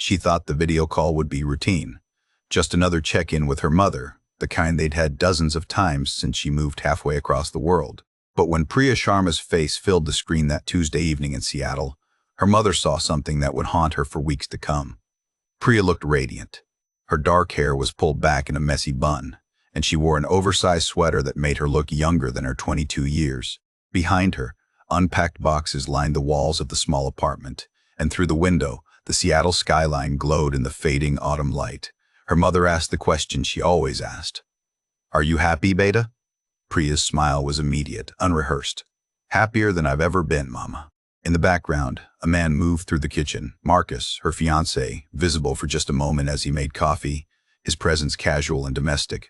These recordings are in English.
She thought the video call would be routine. Just another check-in with her mother, the kind they'd had dozens of times since she moved halfway across the world. But when Priya Sharma's face filled the screen that Tuesday evening in Seattle, her mother saw something that would haunt her for weeks to come. Priya looked radiant. Her dark hair was pulled back in a messy bun, and she wore an oversized sweater that made her look younger than her 22 years. Behind her, unpacked boxes lined the walls of the small apartment, and through the window, the Seattle skyline glowed in the fading autumn light. Her mother asked the question she always asked. "Are you happy, Beta?" Priya's smile was immediate, unrehearsed. "Happier than I've ever been, Mama." In the background, a man moved through the kitchen. Marcus, her fiancé, visible for just a moment as he made coffee, his presence casual and domestic.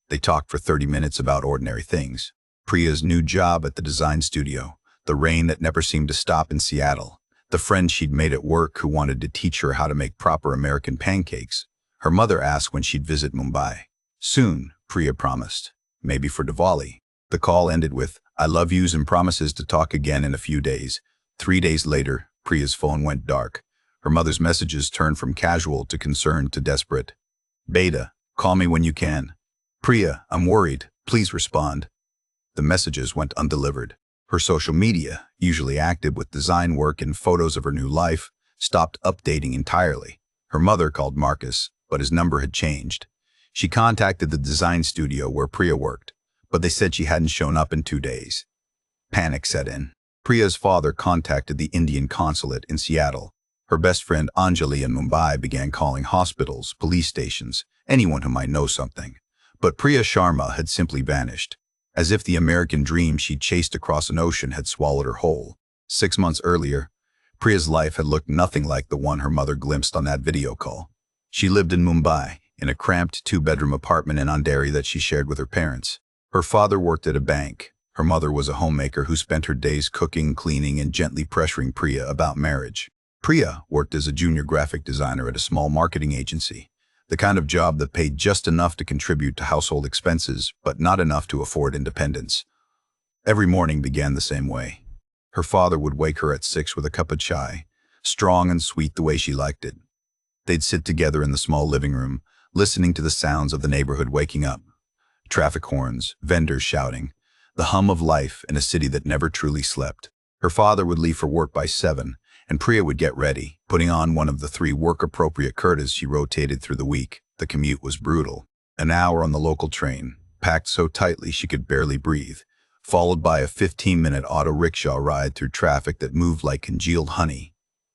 They talked for 30 minutes about ordinary things. Priya's new job at the design studio, the rain that never seemed to stop in Seattle, the friend she'd made at work who wanted to teach her how to make proper American pancakes. Her mother asked when she'd visit Mumbai. Soon, Priya promised. Maybe for Diwali. The call ended with, "I love yous," and promises to talk again in a few days. 3 days later, Priya's phone went dark. Her mother's messages turned from casual to concerned to desperate. "Beta, call me when you can." "Priya, I'm worried. Please respond." The messages went undelivered. Her social media, usually active with design work and photos of her new life, stopped updating entirely. Her mother called Marcus, but his number had changed. She contacted the design studio where Priya worked, but they said she hadn't shown up in 2 days. Panic set in. Priya's father contacted the Indian consulate in Seattle. Her best friend Anjali in Mumbai began calling hospitals, police stations, anyone who might know something. But Priya Sharma had simply vanished, as if the American dream she'd chased across an ocean had swallowed her whole. 6 months earlier, Priya's life had looked nothing like the one her mother glimpsed on that video call. She lived in Mumbai, in a cramped 2-bedroom apartment in Andheri that she shared with her parents. Her father worked at a bank. Her mother was a homemaker who spent her days cooking, cleaning, and gently pressuring Priya about marriage. Priya worked as a junior graphic designer at a small marketing agency, the kind of job that paid just enough to contribute to household expenses, but not enough to afford independence. Every morning began the same way. Her father would wake her at 6 with a cup of chai, strong and sweet the way she liked it. They'd sit together in the small living room, listening to the sounds of the neighborhood waking up. Traffic horns, vendors shouting, the hum of life in a city that never truly slept. Her father would leave for work by 7, and Priya would get ready, putting on one of the 3 work-appropriate kurtas she rotated through the week. The commute was brutal. An hour on the local train, packed so tightly she could barely breathe, followed by a 15-minute auto rickshaw ride through traffic that moved like congealed honey.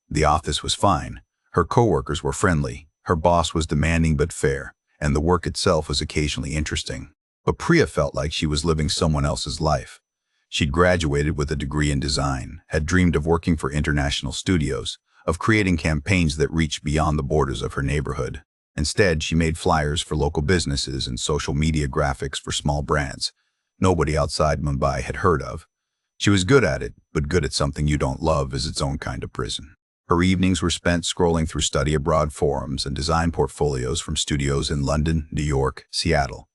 The office was fine. Her coworkers were friendly. Her boss was demanding but fair, and the work itself was occasionally interesting. But Priya felt like she was living someone else's life. She'd graduated with a degree in design, had dreamed of working for international studios, of creating campaigns that reached beyond the borders of her neighborhood. Instead, she made flyers for local businesses and social media graphics for small brands nobody outside Mumbai had heard of. She was good at it, but good at something you don't love is its own kind of prison. Her evenings were spent scrolling through study abroad forums and design portfolios from studios in London, New York, Seattle.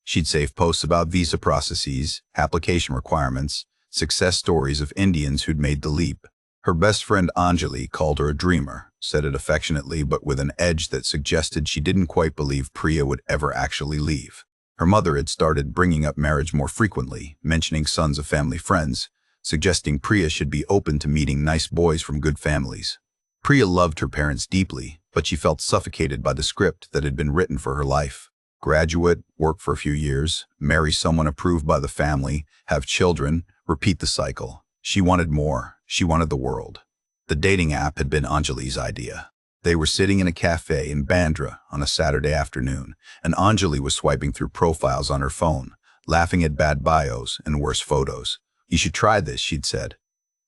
She'd save posts about visa processes, application requirements, success stories of Indians who'd made the leap. Her best friend Anjali called her a dreamer, said it affectionately but with an edge that suggested she didn't quite believe Priya would ever actually leave. Her mother had started bringing up marriage more frequently, mentioning sons of family friends, suggesting Priya should be open to meeting nice boys from good families. Priya loved her parents deeply, but she felt suffocated by the script that had been written for her life. Graduate, work for a few years, marry someone approved by the family, have children, repeat the cycle. She wanted more. She wanted the world. The dating app had been Anjali's idea. They were sitting in a cafe in Bandra on a Saturday afternoon, and Anjali was swiping through profiles on her phone, laughing at bad bios and worse photos. "You should try this," she'd said.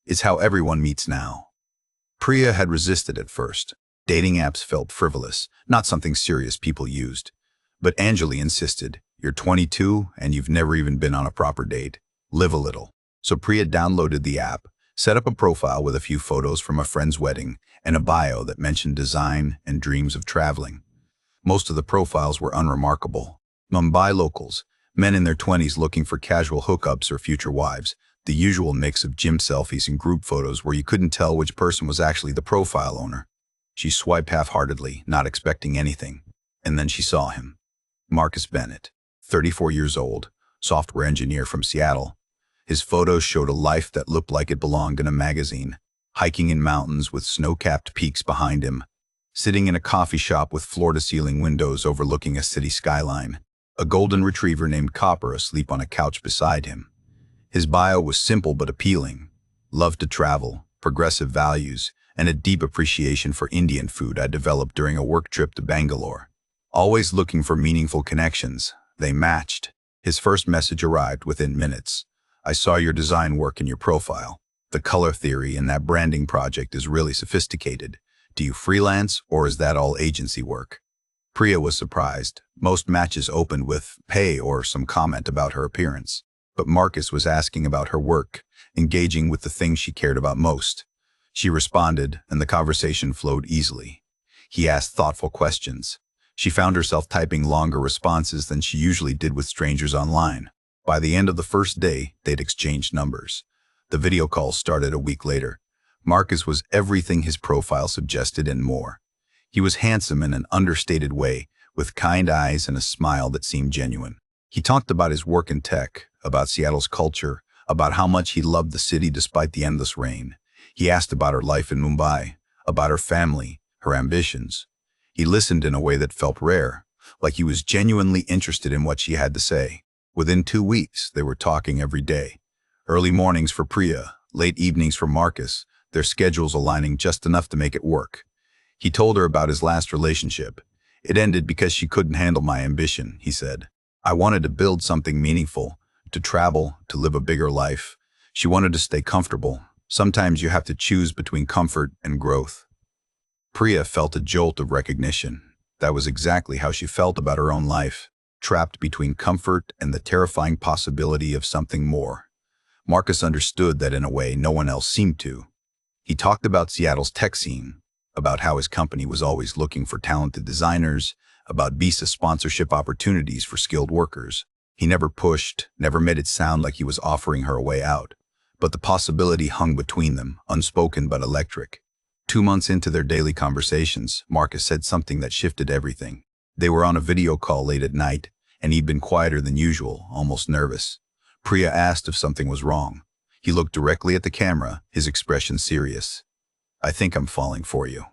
"It's how everyone meets now." Priya had resisted at first. Dating apps felt frivolous, not something serious people used. But Anjali insisted, "You're 22 and you've never even been on a proper date. Live a little." So Priya downloaded the app, set up a profile with a few photos from a friend's wedding and a bio that mentioned design and dreams of traveling. Most of the profiles were unremarkable. Mumbai locals, men in their 20s looking for casual hookups or future wives, the usual mix of gym selfies and group photos where you couldn't tell which person was actually the profile owner. She swiped half-heartedly, not expecting anything. And then she saw him. Marcus Bennett, 34 years old, software engineer from Seattle. His photos showed a life that looked like it belonged in a magazine, hiking in mountains with snow-capped peaks behind him, sitting in a coffee shop with floor-to-ceiling windows overlooking a city skyline, a golden retriever named Copper asleep on a couch beside him. His bio was simple but appealing. Loved to travel, progressive values, and a deep appreciation for Indian food I developed during a work trip to Bangalore. Always looking for meaningful connections, they matched. His first message arrived within minutes. I saw your design work in your profile. The color theory in that branding project is really sophisticated. Do you freelance, or is that all agency work? Priya was surprised. Most matches opened with pay or some comment about her appearance. But Marcus was asking about her work, engaging with the things she cared about most. She responded, and the conversation flowed easily. He asked thoughtful questions. She found herself typing longer responses than she usually did with strangers online. By the end of the first day, they'd exchanged numbers. The video call started a week later. Marcus was everything his profile suggested and more. He was handsome in an understated way, with kind eyes and a smile that seemed genuine. He talked about his work in tech, about Seattle's culture, about how much he loved the city despite the endless rain. He asked about her life in Mumbai, about her family, her ambitions. He listened in a way that felt rare, like he was genuinely interested in what she had to say. Within 2 weeks, they were talking every day. Early mornings for Priya, late evenings for Marcus, their schedules aligning just enough to make it work. He told her about his last relationship. It ended because she couldn't handle my ambition, he said. I wanted to build something meaningful, to travel, to live a bigger life. She wanted to stay comfortable. Sometimes you have to choose between comfort and growth. Priya felt a jolt of recognition. That was exactly how she felt about her own life, trapped between comfort and the terrifying possibility of something more. Marcus understood that in a way no one else seemed to. He talked about Seattle's tech scene, about how his company was always looking for talented designers, about visa sponsorship opportunities for skilled workers. He never pushed, never made it sound like he was offering her a way out. But the possibility hung between them, unspoken but electric. 2 months into their daily conversations, Marcus said something that shifted everything. They were on a video call late at night, and he'd been quieter than usual, almost nervous. Priya asked if something was wrong. He looked directly at the camera, his expression serious. I think I'm falling for you.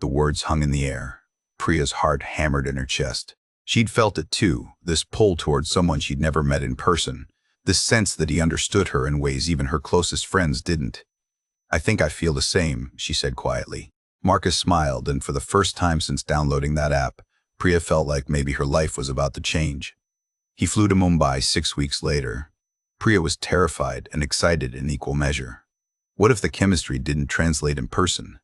The words hung in the air. Priya's heart hammered in her chest. She'd felt it too, this pull towards someone she'd never met in person, this sense that he understood her in ways even her closest friends didn't. I think I feel the same, she said quietly. Marcus smiled, and for the first time since downloading that app, Priya felt like maybe her life was about to change. He flew to Mumbai 6 weeks later. Priya was terrified and excited in equal measure. What if the chemistry didn't translate in person?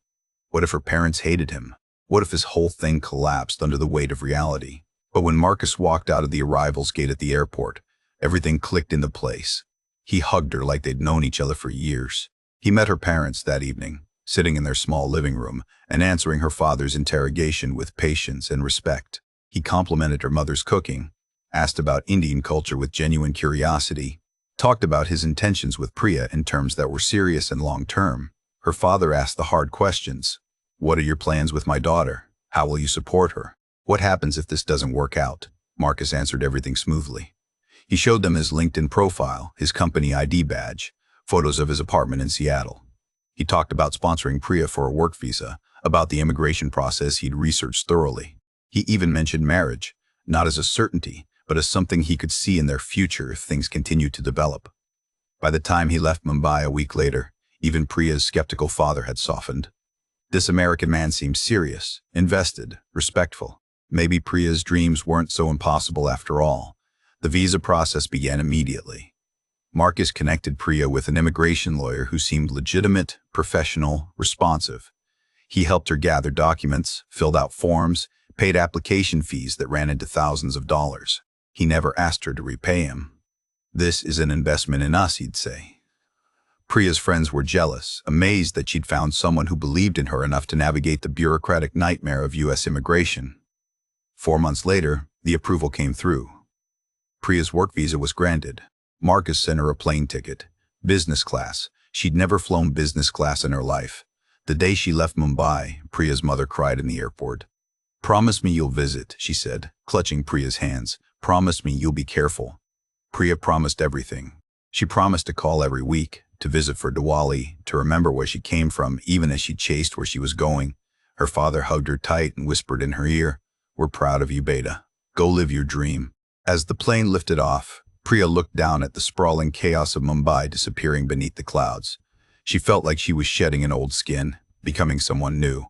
What if her parents hated him? What if his whole thing collapsed under the weight of reality? But when Marcus walked out of the arrivals gate at the airport, everything clicked into place. He hugged her like they'd known each other for years. He met her parents that evening, sitting in their small living room and answering her father's interrogation with patience and respect. He complimented her mother's cooking, asked about Indian culture with genuine curiosity, talked about his intentions with Priya in terms that were serious and long-term. Her father asked the hard questions. What are your plans with my daughter? How will you support her? What happens if this doesn't work out? Marcus answered everything smoothly. He showed them his LinkedIn profile, his company ID badge, photos of his apartment in Seattle. He talked about sponsoring Priya for a work visa, about the immigration process he'd researched thoroughly. He even mentioned marriage, not as a certainty, but as something he could see in their future if things continued to develop. By the time he left Mumbai a week later, even Priya's skeptical father had softened. This American man seemed serious, invested, respectful. Maybe Priya's dreams weren't so impossible after all. The visa process began immediately. Marcus connected Priya with an immigration lawyer who seemed legitimate, professional, responsive. He helped her gather documents, filled out forms, paid application fees that ran into thousands of dollars. He never asked her to repay him. This is an investment in us, he'd say. Priya's friends were jealous, amazed that she'd found someone who believed in her enough to navigate the bureaucratic nightmare of U.S. immigration. 4 months later, the approval came through. Priya's work visa was granted. Marcus sent her a plane ticket, business class. She'd never flown business class in her life. The day she left Mumbai, Priya's mother cried in the airport. "Promise me you'll visit," she said, clutching Priya's hands. "Promise me you'll be careful." Priya promised everything. She promised to call every week, to visit for Diwali, to remember where she came from even as she chased where she was going. Her father hugged her tight and whispered in her ear, "We're proud of you, Beta. Go live your dream." As the plane lifted off, Priya looked down at the sprawling chaos of Mumbai disappearing beneath the clouds. She felt like she was shedding an old skin, becoming someone new.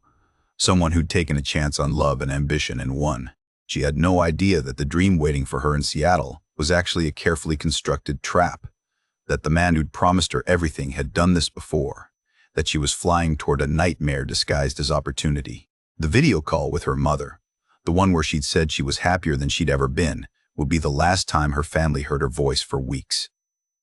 Someone who'd taken a chance on love and ambition and won. She had no idea that the dream waiting for her in Seattle was actually a carefully constructed trap. That the man who'd promised her everything had done this before. That she was flying toward a nightmare disguised as opportunity. The video call with her mother, the one where she'd said she was happier than she'd ever been, would be the last time her family heard her voice for weeks.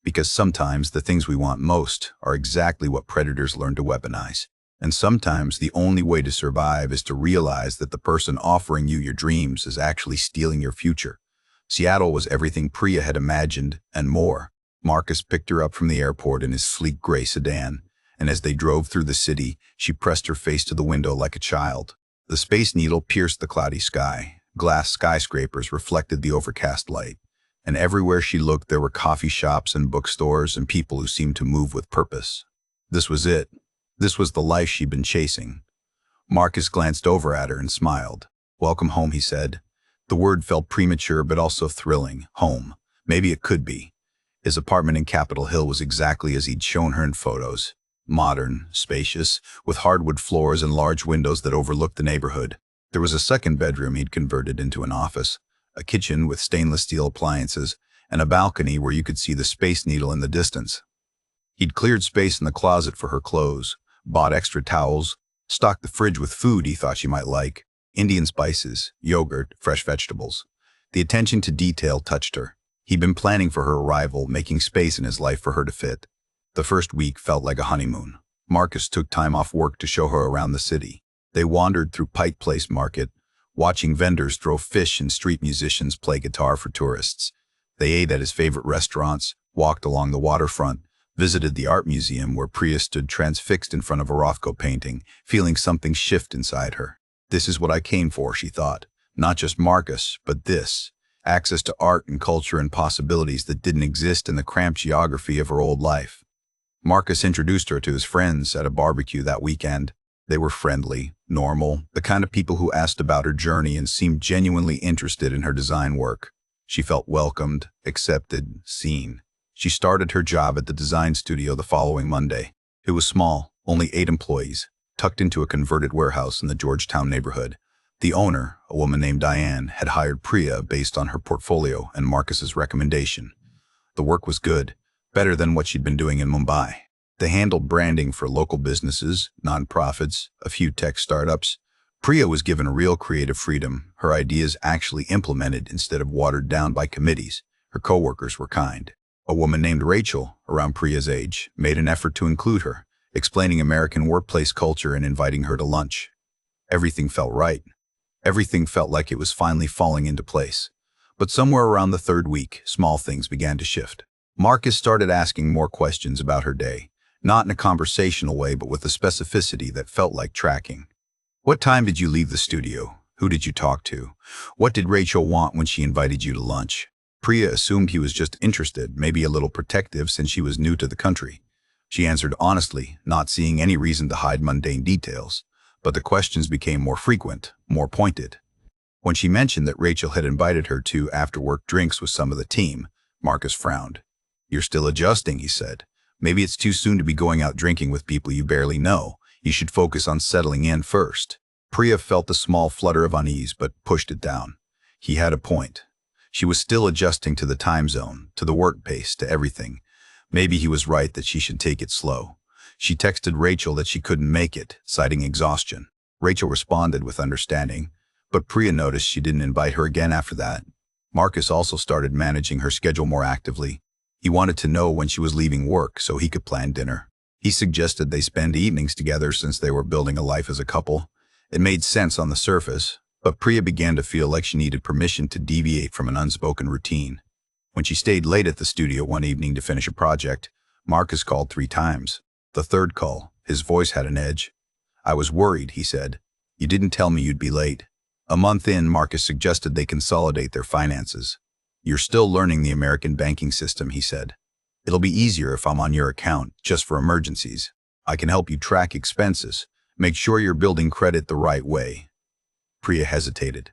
Because sometimes the things we want most are exactly what predators learn to weaponize. And sometimes the only way to survive is to realize that the person offering you your dreams is actually stealing your future. Seattle was everything Priya had imagined and more. Marcus picked her up from the airport in his sleek gray sedan, and as they drove through the city, she pressed her face to the window like a child. The Space Needle pierced the cloudy sky. Glass skyscrapers reflected the overcast light, and everywhere she looked there were coffee shops and bookstores and people who seemed to move with purpose. This was it. This was the life she'd been chasing. Marcus glanced over at her and smiled. "Welcome home," he said. The word felt premature but also thrilling. Home. Maybe it could be. His apartment in Capitol Hill was exactly as he'd shown her in photos. Modern, spacious, with hardwood floors and large windows that overlooked the neighborhood. There was a second bedroom he'd converted into an office, a kitchen with stainless steel appliances, and a balcony where you could see the Space Needle in the distance. He'd cleared space in the closet for her clothes, bought extra towels, stocked the fridge with food he thought she might like, Indian spices, yogurt, fresh vegetables. The attention to detail touched her. He'd been planning for her arrival, making space in his life for her to fit. The first week felt like a honeymoon. Marcus took time off work to show her around the city. They wandered through Pike Place Market, watching vendors throw fish and street musicians play guitar for tourists. They ate at his favorite restaurants, walked along the waterfront, visited the art museum where Priya stood transfixed in front of a Rothko painting, feeling something shift inside her. This is what I came for, she thought. Not just Marcus, but this. Access to art and culture and possibilities that didn't exist in the cramped geography of her old life. Marcus introduced her to his friends at a barbecue that weekend. They were friendly, normal, the kind of people who asked about her journey and seemed genuinely interested in her design work. She felt welcomed, accepted, seen. She started her job at the design studio the following Monday. It was small, only 8 employees, tucked into a converted warehouse in the Georgetown neighborhood. The owner, a woman named Diane, had hired Priya based on her portfolio and Marcus's recommendation. The work was good, better than what she'd been doing in Mumbai. They handled branding for local businesses, nonprofits, a few tech startups. Priya was given real creative freedom, her ideas actually implemented instead of watered down by committees. Her coworkers were kind. A woman named Rachel, around Priya's age, made an effort to include her, explaining American workplace culture and inviting her to lunch. Everything felt right. Everything felt like it was finally falling into place. But somewhere around the 3rd week, small things began to shift. Marcus started asking more questions about her day, not in a conversational way, but with a specificity that felt like tracking. What time did you leave the studio? Who did you talk to? What did Rachel want when she invited you to lunch? Priya assumed he was just interested, maybe a little protective since she was new to the country. She answered honestly, not seeing any reason to hide mundane details. But the questions became more frequent, more pointed. When she mentioned that Rachel had invited her to after-work drinks with some of the team, Marcus frowned. "You're still adjusting," he said. "Maybe it's too soon to be going out drinking with people you barely know. You should focus on settling in first." Priya felt a small flutter of unease, but pushed it down. He had a point. She was still adjusting to the time zone, to the work pace, to everything. Maybe he was right that she should take it slow. She texted Rachel that she couldn't make it, citing exhaustion. Rachel responded with understanding, but Priya noticed she didn't invite her again after that. Marcus also started managing her schedule more actively. He wanted to know when she was leaving work so he could plan dinner. He suggested they spend evenings together since they were building a life as a couple. It made sense on the surface, but Priya began to feel like she needed permission to deviate from an unspoken routine. When she stayed late at the studio one evening to finish a project, Marcus called 3 times. The third call, his voice had an edge. I was worried, he said. You didn't tell me you'd be late. A month in, Marcus suggested they consolidate their finances. You're still learning the American banking system, he said. It'll be easier if I'm on your account, just for emergencies. I can help you track expenses. Make sure you're building credit the right way. Priya hesitated.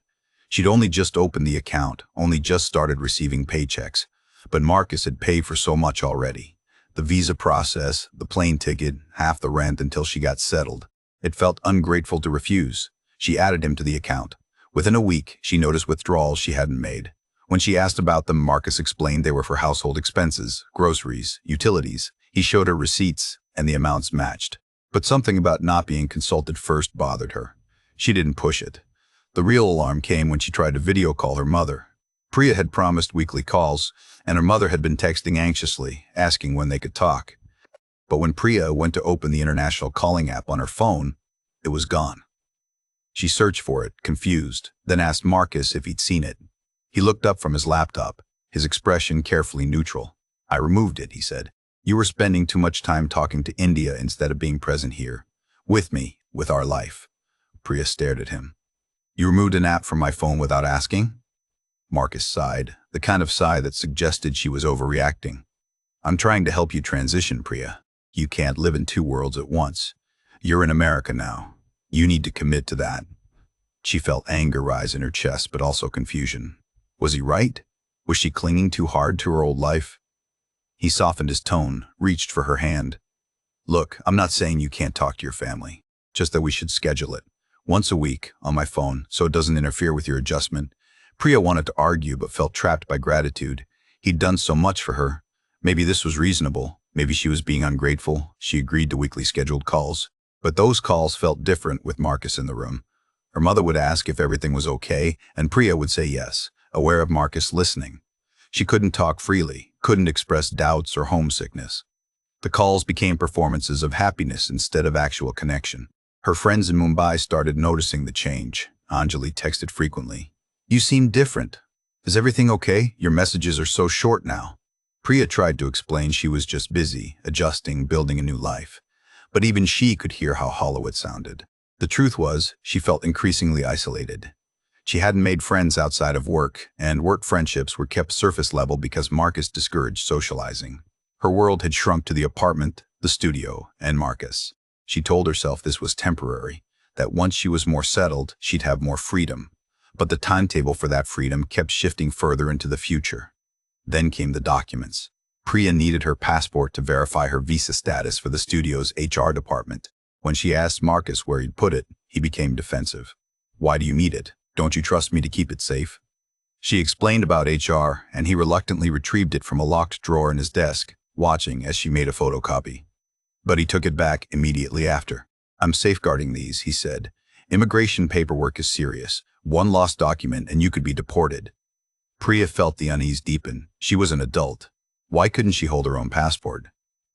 She'd only just opened the account, only just started receiving paychecks. But Marcus had paid for so much already. The visa process, the plane ticket, half the rent until she got settled. It felt ungrateful to refuse. She added him to the account. Within a week, she noticed withdrawals she hadn't made. When she asked about them, Marcus explained they were for household expenses, groceries, utilities. He showed her receipts, and the amounts matched. But something about not being consulted first bothered her. She didn't push it. The real alarm came when she tried to video call her mother. Priya had promised weekly calls, and her mother had been texting anxiously, asking when they could talk. But when Priya went to open the international calling app on her phone, it was gone. She searched for it, confused, then asked Marcus if he'd seen it. He looked up from his laptop, his expression carefully neutral. I removed it, he said. You were spending too much time talking to India instead of being present here. With me, with our life. Priya stared at him. You removed an app from my phone without asking? Marcus sighed, the kind of sigh that suggested she was overreacting. I'm trying to help you transition, Priya. You can't live in two worlds at once. You're in America now. You need to commit to that. She felt anger rise in her chest, but also confusion. Was he right? Was she clinging too hard to her old life? He softened his tone, reached for her hand. Look, I'm not saying you can't talk to your family, just that we should schedule it. Once a week, on my phone, so it doesn't interfere with your adjustment. Priya wanted to argue, but felt trapped by gratitude. He'd done so much for her. Maybe this was reasonable. Maybe she was being ungrateful. She agreed to weekly scheduled calls. But those calls felt different with Marcus in the room. Her mother would ask if everything was okay, and Priya would say yes, aware of Marcus listening. She couldn't talk freely, couldn't express doubts or homesickness. The calls became performances of happiness instead of actual connection. Her friends in Mumbai started noticing the change. Anjali texted frequently. You seem different. Is everything okay? Your messages are so short now. Priya tried to explain she was just busy, adjusting, building a new life. But even she could hear how hollow it sounded. The truth was, she felt increasingly isolated. She hadn't made friends outside of work, and work friendships were kept surface level because Marcus discouraged socializing. Her world had shrunk to the apartment, the studio, and Marcus. She told herself this was temporary, that once she was more settled, she'd have more freedom. But the timetable for that freedom kept shifting further into the future. Then came the documents. Priya needed her passport to verify her visa status for the studio's HR department. When she asked Marcus where he'd put it, he became defensive. Why do you need it? Don't you trust me to keep it safe? She explained about HR, and he reluctantly retrieved it from a locked drawer in his desk, watching as she made a photocopy. But he took it back immediately after. I'm safeguarding these, he said. Immigration paperwork is serious. One lost document and you could be deported. Priya felt the unease deepen. She was an adult. Why couldn't she hold her own passport?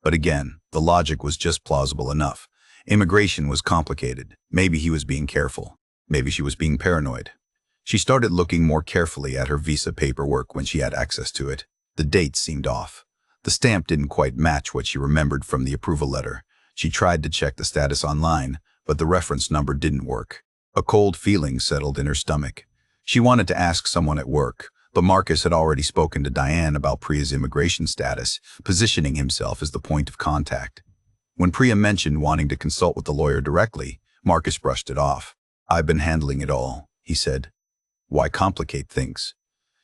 But again, the logic was just plausible enough. Immigration was complicated. Maybe he was being careful. Maybe she was being paranoid. She started looking more carefully at her visa paperwork when she had access to it. The dates seemed off. The stamp didn't quite match what she remembered from the approval letter. She tried to check the status online, but the reference number didn't work. A cold feeling settled in her stomach. She wanted to ask someone at work, but Marcus had already spoken to Diane about Priya's immigration status, positioning himself as the point of contact. When Priya mentioned wanting to consult with the lawyer directly, Marcus brushed it off. I've been handling it all, he said. Why complicate things?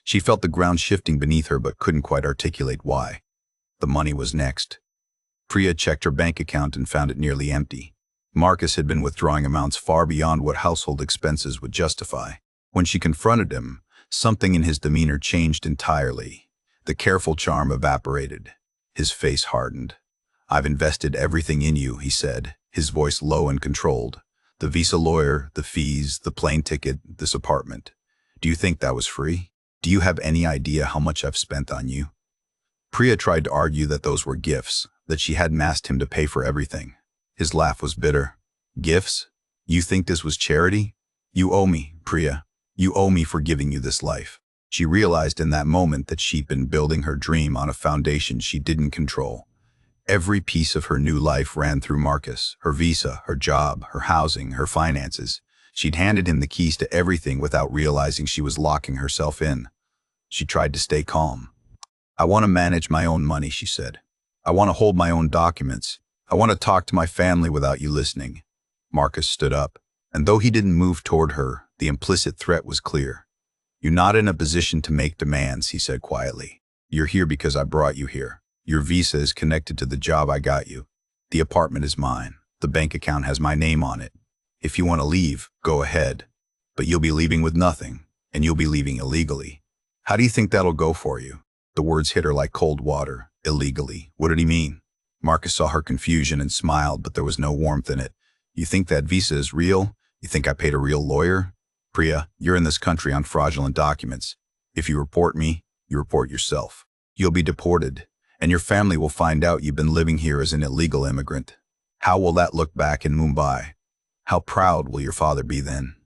She felt the ground shifting beneath her but couldn't quite articulate why. The money was next. Priya checked her bank account and found it nearly empty. Marcus had been withdrawing amounts far beyond what household expenses would justify. When she confronted him, something in his demeanor changed entirely. The careful charm evaporated. His face hardened. I've invested everything in you, he said, his voice low and controlled. The visa lawyer, the fees, the plane ticket, this apartment. Do you think that was free? Do you have any idea how much I've spent on you? Priya tried to argue that those were gifts, that she hadn't asked him to pay for everything. His laugh was bitter. Gifts? You think this was charity? You owe me, Priya. You owe me for giving you this life. She realized in that moment that she'd been building her dream on a foundation she didn't control. Every piece of her new life ran through Marcus, her visa, her job, her housing, her finances. She'd handed him the keys to everything without realizing she was locking herself in. She tried to stay calm. "I want to manage my own money," she said. "I want to hold my own documents. I want to talk to my family without you listening." Marcus stood up, and though he didn't move toward her, the implicit threat was clear. "You're not in a position to make demands," he said quietly. "You're here because I brought you here. Your visa is connected to the job I got you. The apartment is mine. The bank account has my name on it. If you want to leave, go ahead. But you'll be leaving with nothing, and you'll be leaving illegally." "How do you think that'll go for you?" The words hit her like cold water. Illegally. What did he mean? Marcus saw her confusion and smiled, but there was no warmth in it. "You think that visa is real? You think I paid a real lawyer? Priya, you're in this country on fraudulent documents. If you report me, you report yourself. You'll be deported, and your family will find out you've been living here as an illegal immigrant. How will that look back in Mumbai? How proud will your father be then?"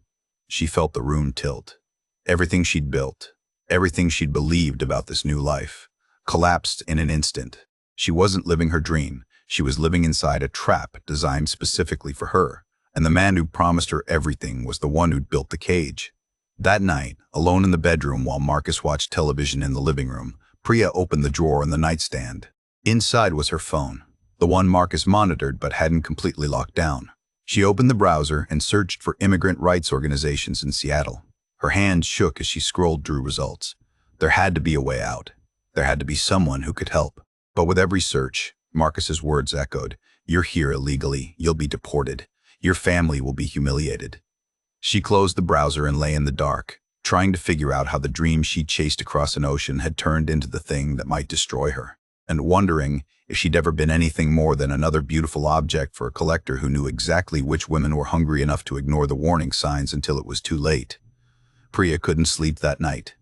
She felt the room tilt. Everything she'd built, everything she'd believed about this new life, collapsed in an instant. She wasn't living her dream. She was living inside a trap designed specifically for her, and the man who promised her everything was the one who'd built the cage. That night, alone in the bedroom while Marcus watched television in the living room, Priya opened the drawer in the nightstand. Inside was her phone, the one Marcus monitored but hadn't completely locked down. She opened the browser and searched for immigrant rights organizations in Seattle. Her hands shook as she scrolled through results. There had to be a way out. There had to be someone who could help. But with every search, Marcus's words echoed. "You're here illegally. You'll be deported. Your family will be humiliated." She closed the browser and lay in the dark, trying to figure out how the dream she'd chased across an ocean had turned into the thing that might destroy her, and wondering if she'd ever been anything more than another beautiful object for a collector who knew exactly which women were hungry enough to ignore the warning signs until it was too late. Priya couldn't sleep that night.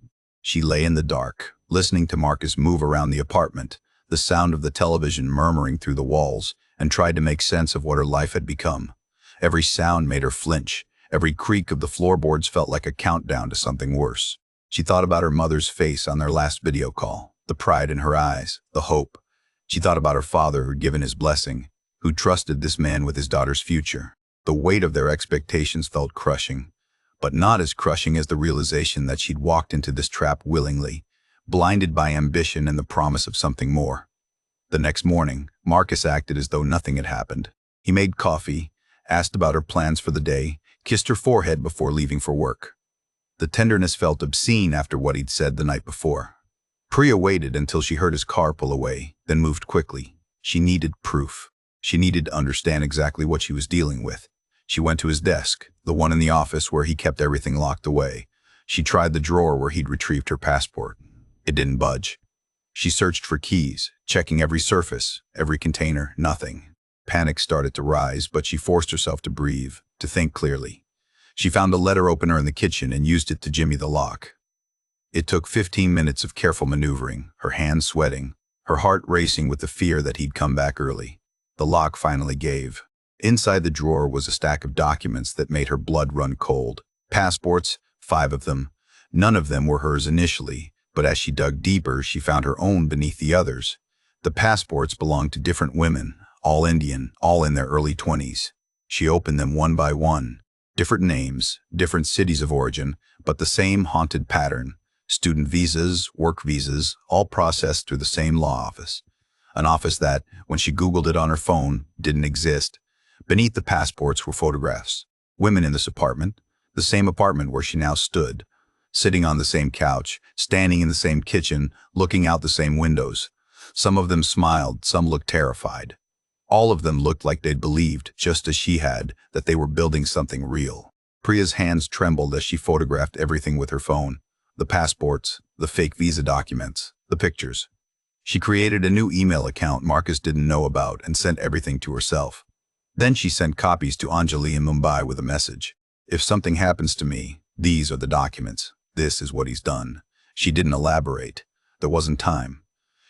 She lay in the dark, listening to Marcus move around the apartment, the sound of the television murmuring through the walls, and tried to make sense of what her life had become. Every sound made her flinch. Every creak of the floorboards felt like a countdown to something worse. She thought about her mother's face on their last video call, the pride in her eyes, the hope. She thought about her father who'd given his blessing, who trusted this man with his daughter's future. The weight of their expectations felt crushing, but not as crushing as the realization that she'd walked into this trap willingly, blinded by ambition and the promise of something more. The next morning, Marcus acted as though nothing had happened. He made coffee, asked about her plans for the day, kissed her forehead before leaving for work. The tenderness felt obscene after what he'd said the night before. Priya waited until she heard his car pull away, then moved quickly. She needed proof. She needed to understand exactly what she was dealing with. She went to his desk, the one in the office where he kept everything locked away. She tried the drawer where he'd retrieved her passport. It didn't budge. She searched for keys, checking every surface, every container, nothing. Panic started to rise, but she forced herself to breathe, to think clearly. She found a letter opener in the kitchen and used it to jimmy the lock. It took 15 minutes of careful maneuvering, her hands sweating, her heart racing with the fear that he'd come back early. The lock finally gave. Inside the drawer was a stack of documents that made her blood run cold. Passports, 5 of them. None of them were hers initially, but as she dug deeper, she found her own beneath the others. The passports belonged to different women, all Indian, all in their early 20s. She opened them one by one. Different names, different cities of origin, but the same haunted pattern. Student visas, work visas, all processed through the same law office. An office that, when she Googled it on her phone, didn't exist. Beneath the passports were photographs. Women in this apartment, the same apartment where she now stood, sitting on the same couch, standing in the same kitchen, looking out the same windows. Some of them smiled, some looked terrified. All of them looked like they'd believed, just as she had, that they were building something real. Priya's hands trembled as she photographed everything with her phone. The passports, the fake visa documents, the pictures. She created a new email account Marcus didn't know about and sent everything to herself. Then she sent copies to Anjali in Mumbai with a message. "If something happens to me, these are the documents. This is what he's done." She didn't elaborate. There wasn't time.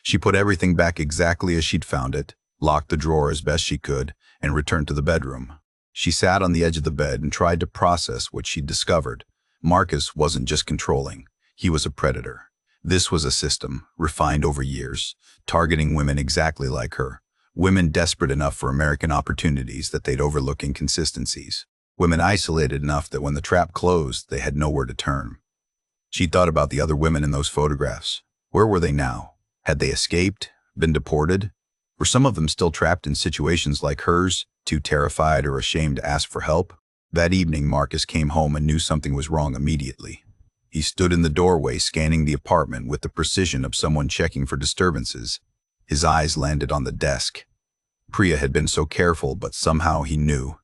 She put everything back exactly as she'd found it, locked the drawer as best she could, and returned to the bedroom. She sat on the edge of the bed and tried to process what she'd discovered. Marcus wasn't just controlling. He was a predator. This was a system, refined over years, targeting women exactly like her. Women desperate enough for American opportunities that they'd overlook inconsistencies. Women isolated enough that when the trap closed, they had nowhere to turn. She thought about the other women in those photographs. Where were they now? Had they escaped? Been deported? Were some of them still trapped in situations like hers, too terrified or ashamed to ask for help? That evening, Marcus came home and knew something was wrong immediately. He stood in the doorway, scanning the apartment with the precision of someone checking for disturbances. His eyes landed on the desk. Priya had been so careful, but somehow he knew.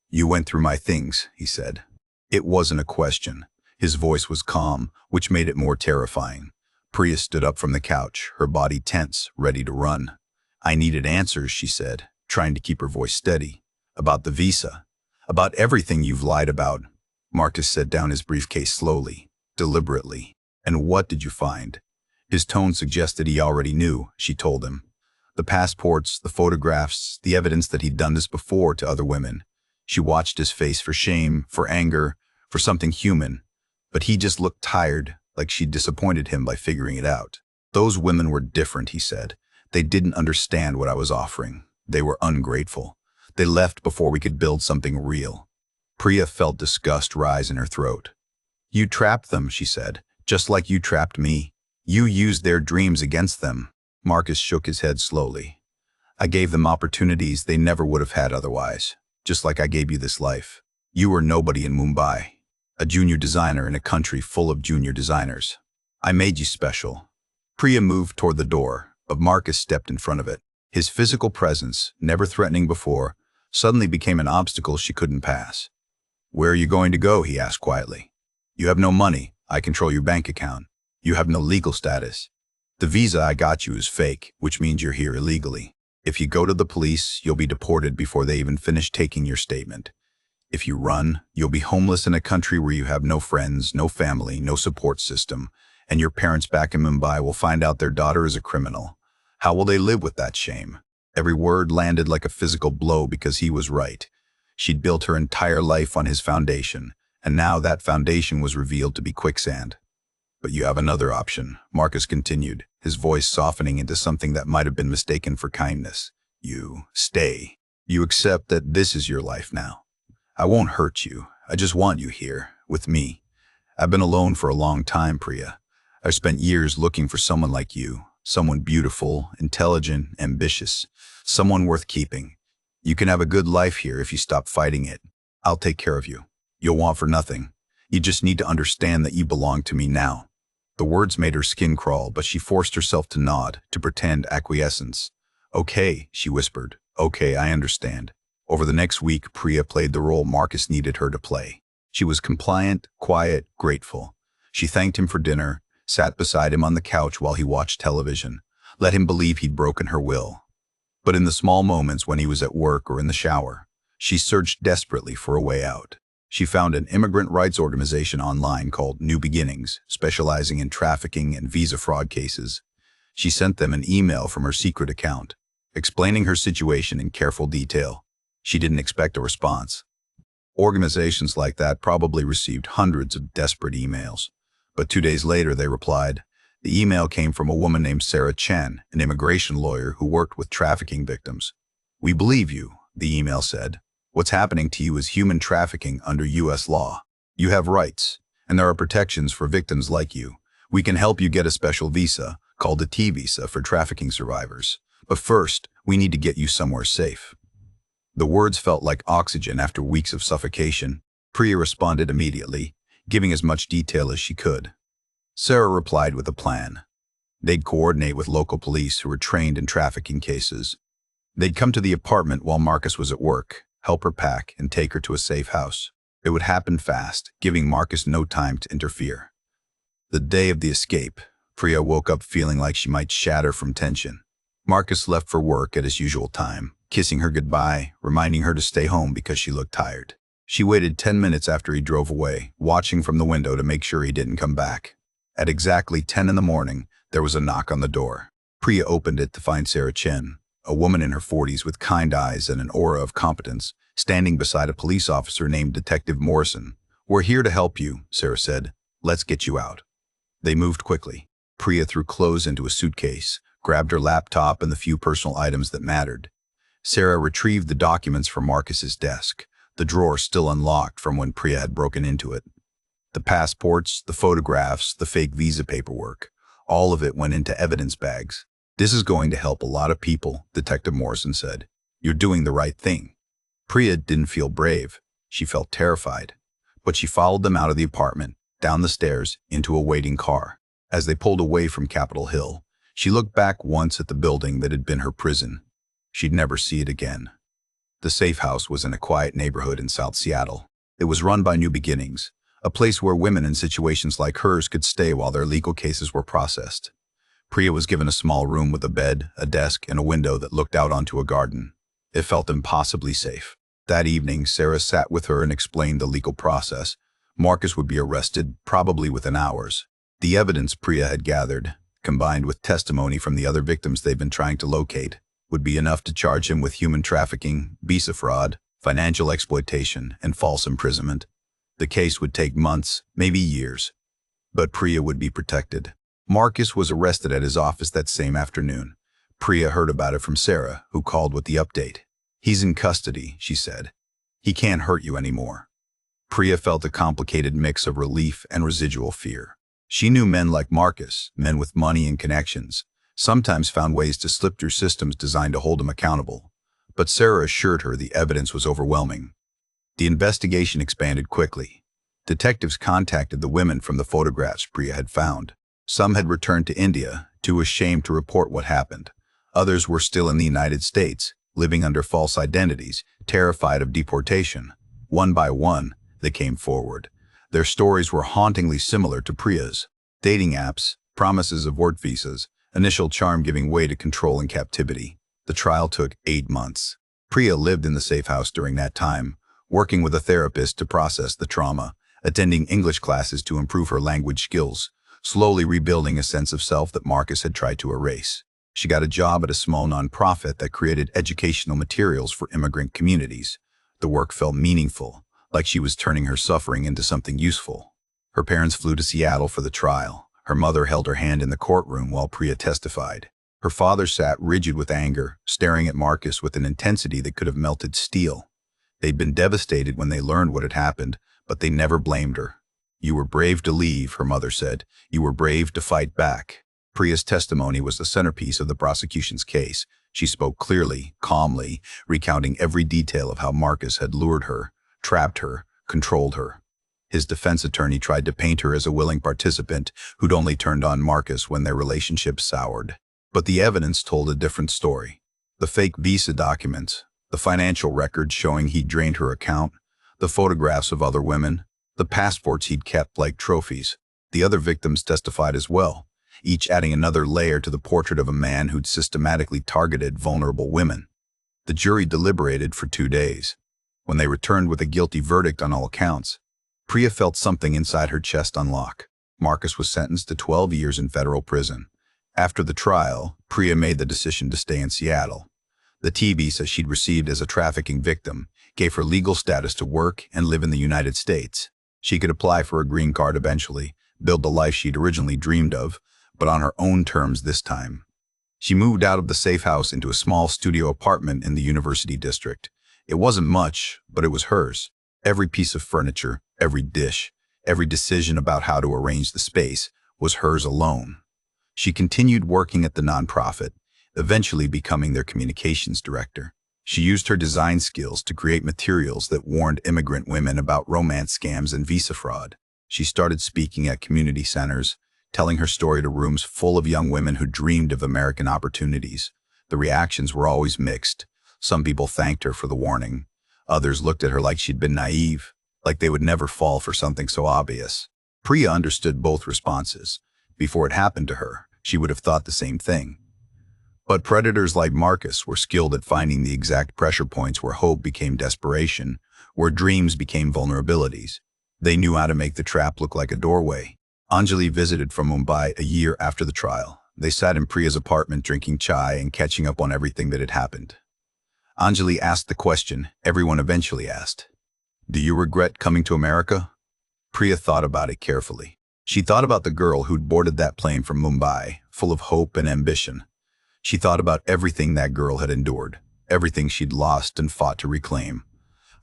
"You went through my things," he said. It wasn't a question. His voice was calm, which made it more terrifying. Priya stood up from the couch, her body tense, ready to run. "I needed answers," she said, trying to keep her voice steady. "About the visa. About everything you've lied about." Marcus set down his briefcase slowly, deliberately. "And what did you find?" His tone suggested he already knew, she told him. The passports, the photographs, the evidence that he'd done this before to other women. She watched his face for shame, for anger, for something human. But he just looked tired, like she'd disappointed him by figuring it out. "Those women were different," he said. "They didn't understand what I was offering. They were ungrateful. They left before we could build something real." Priya felt disgust rise in her throat. "You trapped them," she said, "just like you trapped me. You used their dreams against them." Marcus shook his head slowly. "I gave them opportunities they never would have had otherwise, just like I gave you this life. You were nobody in Mumbai, a junior designer in a country full of junior designers. I made you special." Priya moved toward the door, but Marcus stepped in front of it. His physical presence, never threatening before, suddenly became an obstacle she couldn't pass. "Where are you going to go?" he asked quietly. "You have no money. I control your bank account. You have no legal status. The visa I got you is fake, which means you're here illegally. If you go to the police, you'll be deported before they even finish taking your statement. If you run, you'll be homeless in a country where you have no friends, no family, no support system, and your parents back in Mumbai will find out their daughter is a criminal. How will they live with that shame?" Every word landed like a physical blow because he was right. She'd built her entire life on his foundation, and now that foundation was revealed to be quicksand. "But you have another option," Marcus continued, his voice softening into something that might have been mistaken for kindness. "You stay. You accept that this is your life now. I won't hurt you. I just want you here, with me. I've been alone for a long time, Priya. I've spent years looking for someone like you, someone beautiful, intelligent, ambitious, someone worth keeping. You can have a good life here if you stop fighting it. I'll take care of you. You'll want for nothing. You just need to understand that you belong to me now." The words made her skin crawl, but she forced herself to nod, to pretend acquiescence. "Okay," she whispered. "Okay, I understand." Over the next week, Priya played the role Marcus needed her to play. She was compliant, quiet, grateful. She thanked him for dinner, sat beside him on the couch while he watched television, let him believe he'd broken her will. But in the small moments when he was at work or in the shower, she searched desperately for a way out. She found an immigrant rights organization online called New Beginnings, specializing in trafficking and visa fraud cases. She sent them an email from her secret account, explaining her situation in careful detail. She didn't expect a response. Organizations like that probably received hundreds of desperate emails. But 2 days later, they replied. The email came from a woman named Sarah Chen, an immigration lawyer who worked with trafficking victims. "We believe you," the email said. "What's happening to you is human trafficking under U.S. law. You have rights, and there are protections for victims like you. We can help you get a special visa, called a T-visa for trafficking survivors. But first, we need to get you somewhere safe." The words felt like oxygen after weeks of suffocation. Priya responded immediately, giving as much detail as she could. Sarah replied with a plan. They'd coordinate with local police who were trained in trafficking cases. They'd come to the apartment while Marcus was at work, help her pack, and take her to a safe house. It would happen fast, giving Marcus no time to interfere. The day of the escape, Priya woke up feeling like she might shatter from tension. Marcus left for work at his usual time, kissing her goodbye, reminding her to stay home because she looked tired. She waited 10 minutes after he drove away, watching from the window to make sure he didn't come back. At exactly 10 in the morning, there was a knock on the door. Priya opened it to find Sarah Chen, a woman in her 40s with kind eyes and an aura of competence, standing beside a police officer named Detective Morrison. "We're here to help you," Sarah said. "Let's get you out." They moved quickly. Priya threw clothes into a suitcase, grabbed her laptop and the few personal items that mattered. Sarah retrieved the documents from Marcus's desk, the drawer still unlocked from when Priya had broken into it. The passports, the photographs, the fake visa paperwork, all of it went into evidence bags. "This is going to help a lot of people," Detective Morrison said. "You're doing the right thing." Priya didn't feel brave. She felt terrified. But she followed them out of the apartment, down the stairs, into a waiting car. As they pulled away from Capitol Hill, she looked back once at the building that had been her prison. She'd never see it again. The safe house was in a quiet neighborhood in South Seattle. It was run by New Beginnings, a place where women in situations like hers could stay while their legal cases were processed. Priya was given a small room with a bed, a desk, and a window that looked out onto a garden. It felt impossibly safe. That evening, Sarah sat with her and explained the legal process. Marcus would be arrested, probably within hours. The evidence Priya had gathered, combined with testimony from the other victims they'd been trying to locate, would be enough to charge him with human trafficking, visa fraud, financial exploitation, and false imprisonment. The case would take months, maybe years. But Priya would be protected. Marcus was arrested at his office that same afternoon. Priya heard about it from Sarah, who called with the update. "He's in custody," she said. "He can't hurt you anymore." Priya felt a complicated mix of relief and residual fear. She knew men like Marcus, men with money and connections, sometimes found ways to slip through systems designed to hold him accountable. But Sarah assured her the evidence was overwhelming. The investigation expanded quickly. Detectives contacted the women from the photographs Priya had found. Some had returned to India, too ashamed to report what happened. Others were still in the United States, living under false identities, terrified of deportation. One by one, they came forward. Their stories were hauntingly similar to Priya's. Dating apps, promises of work visas, initial charm giving way to control and captivity. The trial took 8 months. Priya lived in the safe house during that time, working with a therapist to process the trauma, attending English classes to improve her language skills, slowly rebuilding a sense of self that Marcus had tried to erase. She got a job at a small nonprofit that created educational materials for immigrant communities. The work felt meaningful, like she was turning her suffering into something useful. Her parents flew to Seattle for the trial. Her mother held her hand in the courtroom while Priya testified. Her father sat rigid with anger, staring at Marcus with an intensity that could have melted steel. They'd been devastated when they learned what had happened, but they never blamed her. "You were brave to leave," her mother said. "You were brave to fight back." Priya's testimony was the centerpiece of the prosecution's case. She spoke clearly, calmly, recounting every detail of how Marcus had lured her, trapped her, controlled her. His defense attorney tried to paint her as a willing participant who'd only turned on Marcus when their relationship soured. But the evidence told a different story. The fake visa documents, the financial records showing he'd drained her account, the photographs of other women, the passports he'd kept like trophies. The other victims testified as well, each adding another layer to the portrait of a man who'd systematically targeted vulnerable women. The jury deliberated for 2 days. When they returned with a guilty verdict on all accounts, Priya felt something inside her chest unlock. Marcus was sentenced to 12 years in federal prison. After the trial, Priya made the decision to stay in Seattle. The T visa she'd received as a trafficking victim gave her legal status to work and live in the United States. She could apply for a green card eventually, build the life she'd originally dreamed of, but on her own terms this time. She moved out of the safe house into a small studio apartment in the University District. It wasn't much, but it was hers. Every piece of furniture, every dish, every decision about how to arrange the space was hers alone. She continued working at the nonprofit, eventually becoming their communications director. She used her design skills to create materials that warned immigrant women about romance scams and visa fraud. She started speaking at community centers, telling her story to rooms full of young women who dreamed of American opportunities. The reactions were always mixed. Some people thanked her for the warning. Others looked at her like she'd been naive, like they would never fall for something so obvious. Priya understood both responses. Before it happened to her, she would have thought the same thing. But predators like Marcus were skilled at finding the exact pressure points where hope became desperation, where dreams became vulnerabilities. They knew how to make the trap look like a doorway. Anjali visited from Mumbai a year after the trial. They sat in Priya's apartment drinking chai and catching up on everything that had happened. Anjali asked the question everyone eventually asked. "Do you regret coming to America?" Priya thought about it carefully. She thought about the girl who'd boarded that plane from Mumbai, full of hope and ambition. She thought about everything that girl had endured. everything she'd lost and fought to reclaim.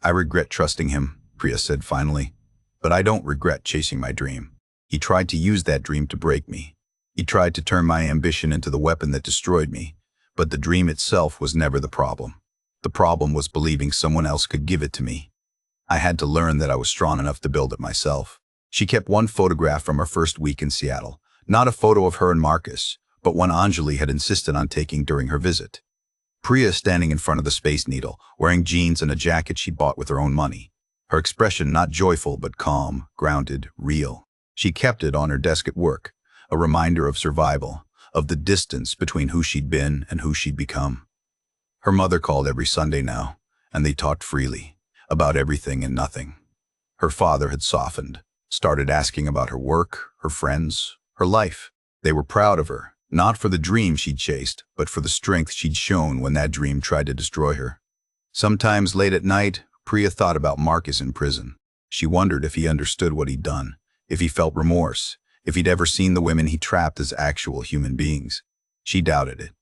"I regret trusting him," Priya said finally, "but I don't regret chasing my dream. He tried to use that dream to break me. He tried to turn my ambition into the weapon that destroyed me, but the dream itself was never the problem. The problem was believing someone else could give it to me. I had to learn that I was strong enough to build it myself." She kept one photograph from her first week in Seattle, not a photo of her and Marcus, but one Anjali had insisted on taking during her visit. Priya standing in front of the Space Needle, wearing jeans and a jacket she'd bought with her own money. Her expression not joyful but calm, grounded, real. She kept it on her desk at work, a reminder of survival, of the distance between who she'd been and who she'd become. Her mother called every Sunday now, and they talked freely, about everything and nothing. Her father had softened, started asking about her work, her friends, her life. They were proud of her, not for the dream she'd chased, but for the strength she'd shown when that dream tried to destroy her. Sometimes late at night, Priya thought about Marcus in prison. She wondered if he understood what he'd done, if he felt remorse, if he'd ever seen the women he trapped as actual human beings. She doubted it.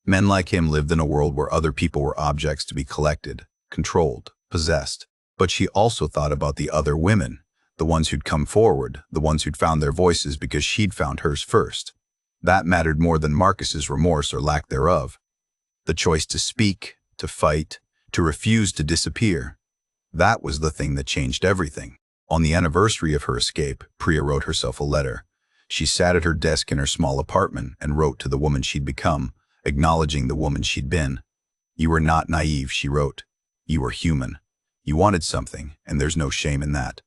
Men like him lived in a world where other people were objects to be collected, controlled, possessed. But she also thought about the other women, the ones who'd come forward, the ones who'd found their voices because she'd found hers first. That mattered more than Marcus's remorse or lack thereof. The choice to speak, to fight, to refuse to disappear. That was the thing that changed everything. On the anniversary of her escape, Priya wrote herself a letter. She sat at her desk in her small apartment and wrote to the woman she'd become, acknowledging the woman she'd been. "You were not naive," she wrote. "You were human. You wanted something, and there's no shame in that.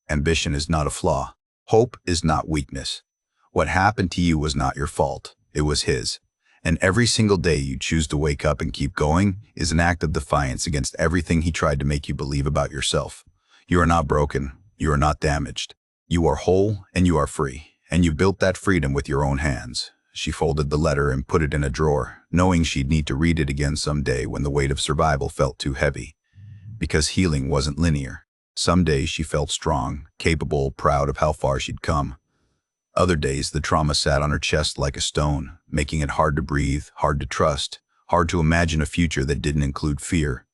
Ambition is not a flaw. Hope is not weakness. What happened to you was not your fault. It was his. And every single day you choose to wake up and keep going is an act of defiance against everything he tried to make you believe about yourself. You are not broken. You are not damaged. You are whole and you are free. And you built that freedom with your own hands." She folded the letter and put it in a drawer, knowing she'd need to read it again someday when the weight of survival felt too heavy. Because healing wasn't linear. Some days she felt strong, capable, proud of how far she'd come. Other days the trauma sat on her chest like a stone, making it hard to breathe, hard to trust, hard to imagine a future that didn't include fear.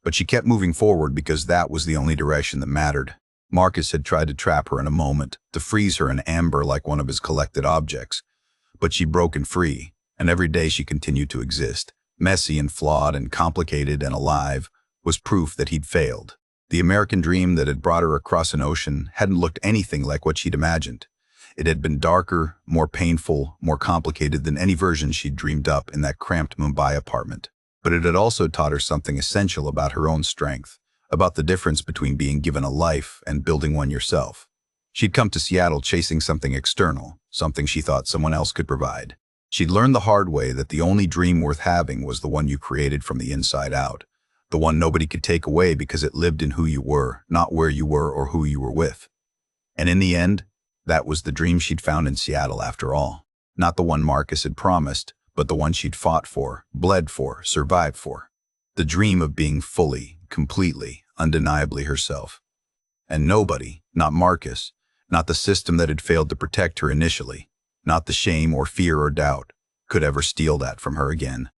But she kept moving forward because that was the only direction that mattered. Marcus had tried to trap her in a moment, to freeze her in amber like one of his collected objects. But she'd broken free, and every day she continued to exist, messy and flawed and complicated and alive, was proof that he'd failed. The American dream that had brought her across an ocean hadn't looked anything like what she'd imagined. It had been darker, more painful, more complicated than any version she'd dreamed up in that cramped Mumbai apartment. But it had also taught her something essential about her own strength, about the difference between being given a life and building one yourself. She'd come to Seattle chasing something external, something she thought someone else could provide. She'd learned the hard way that the only dream worth having was the one you created from the inside out, the one nobody could take away because it lived in who you were, not where you were or who you were with. And in the end, that was the dream she'd found in Seattle after all. Not the one Marcus had promised, but the one she'd fought for, bled for, survived for. The dream of being fully, completely, undeniably herself. And nobody, not Marcus, not the system that had failed to protect her initially, not the shame or fear or doubt, could ever steal that from her again.